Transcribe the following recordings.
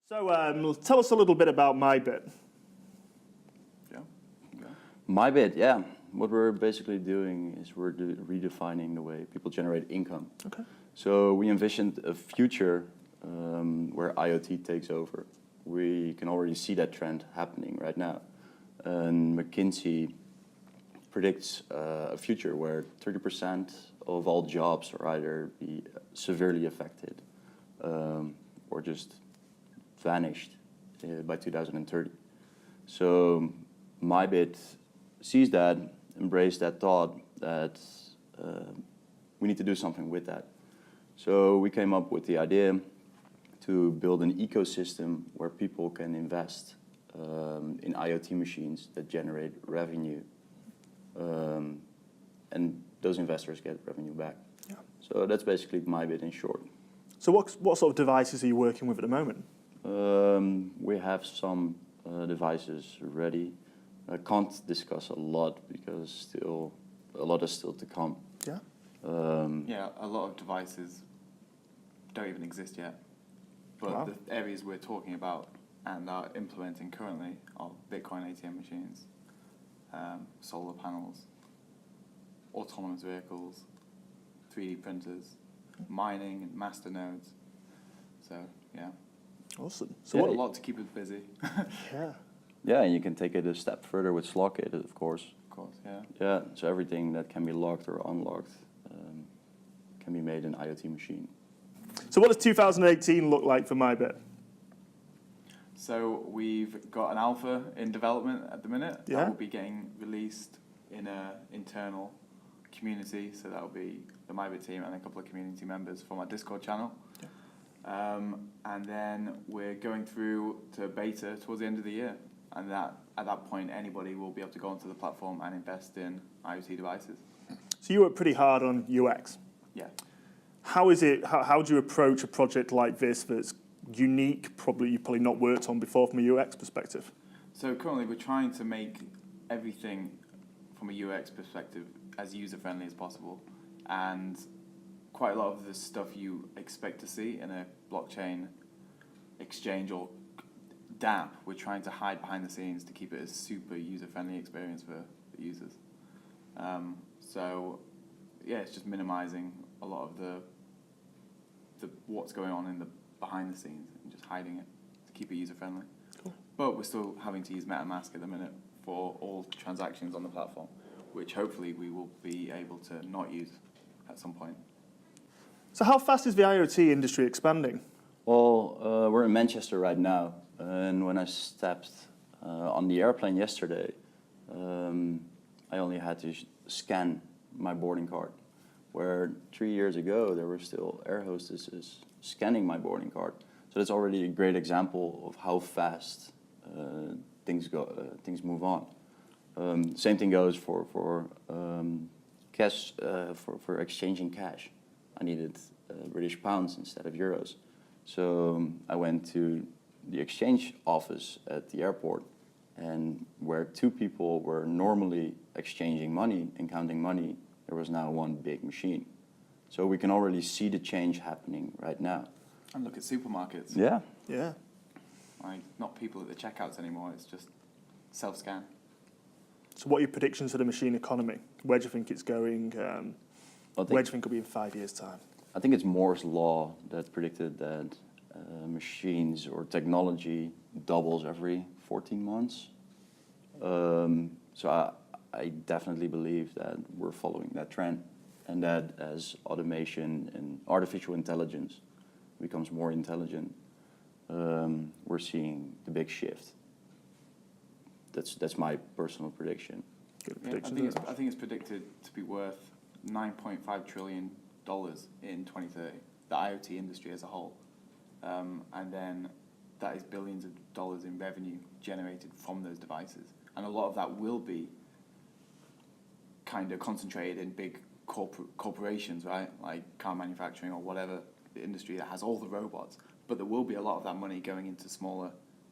So tell us a little bit about MyBit. Yeah. MyBit, yeah. What we're basically doing is we're redefining the way people generate income. Okay. So we envisioned a future where IoT takes over. We can already see that trend happening right now. And McKinsey predicts a future where 30% of all jobs are either be severely affected or just vanished by 2030. So MyBit sees that, embraced that thought that we need to do something with that. So we came up with the idea to build an ecosystem where people can invest in IoT machines that generate revenue, and those investors get revenue back. Yeah. So that's basically MyBit in short. So what sort of devices are you working with at the moment? We have some devices ready. I can't discuss a lot because a lot is still to come. Yeah. Yeah, a lot of devices don't even exist yet. But Wow. the areas we're talking about and are implementing currently are Bitcoin ATM machines, solar panels, autonomous vehicles, 3D printers, mining and master nodes. So, yeah. Awesome. So Yeah, A lot to keep us busy. Yeah. Yeah, and you can take it a step further with Slockit, of course. Of course, yeah. Yeah, so everything that can be locked or unlocked can be made in an IoT machine. So what does 2018 look like for MyBit? So we've got an alpha in development at the minute. Yeah. That will be getting released in an internal community. So that will be the MyBit team and a couple of community members from our Discord channel. Yeah. And then we're going through to beta towards the end of the year. And at that point, anybody will be able to go onto the platform and invest in IoT devices. So you work pretty hard on UX. Yeah. How do you approach a project like this that's unique, you've probably not worked on before from a UX perspective? So currently we're trying to make everything from a UX perspective as user-friendly as possible. And quite a lot of the stuff you expect to see in a blockchain exchange or dApp, we're trying to hide behind the scenes to keep it a super user-friendly experience for the users. So yeah, it's just minimizing a lot of the what's going on in the behind the scenes and just hiding it to keep it user-friendly. Cool. But we're still having to use MetaMask at the minute for all transactions on the platform, which hopefully we will be able to not use at some point. So how fast is the IoT industry expanding? Well, we're in Manchester right now, and when I stepped on the airplane yesterday, I only had to scan my boarding card, where 3 years ago there were still air hostesses scanning my boarding card. So that's already a great example of how fast things move on. Same thing goes for cash, for exchanging cash. I needed British pounds instead of euros. So I went to the exchange office at the airport, and where two people were normally exchanging money and counting money, there was now one big machine. So we can already see the change happening right now. And look at supermarkets. Yeah. Yeah. Like, not people at the checkouts anymore, it's just self-scan. So what are your predictions for the machine economy? Where do you think it's going? Where do you think it'll be in 5 years' time? I think it's Moore's law that predicted that machines or technology doubles every 14 months. So I definitely believe that we're following that trend, and that as automation and artificial intelligence becomes more intelligent, we're seeing the big shift. That's my personal prediction. Good Yeah, prediction. I think it's predicted to be worth $9.5 trillion in 2030, the IoT industry as a whole. And then that is billions of dollars in revenue generated from those devices. And a lot of that will be kind of concentrated in big corporations, right? Like car manufacturing or whatever, the industry that has all the robots. But there will be a lot of that money going into smaller,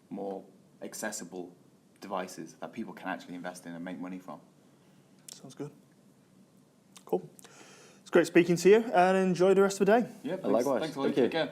more accessible devices that people can actually invest in and make money from. Sounds good. Cool. It's great speaking to you, and enjoy the rest of the day. Yeah, thanks. Likewise. Thanks a lot. Thank you. Take care.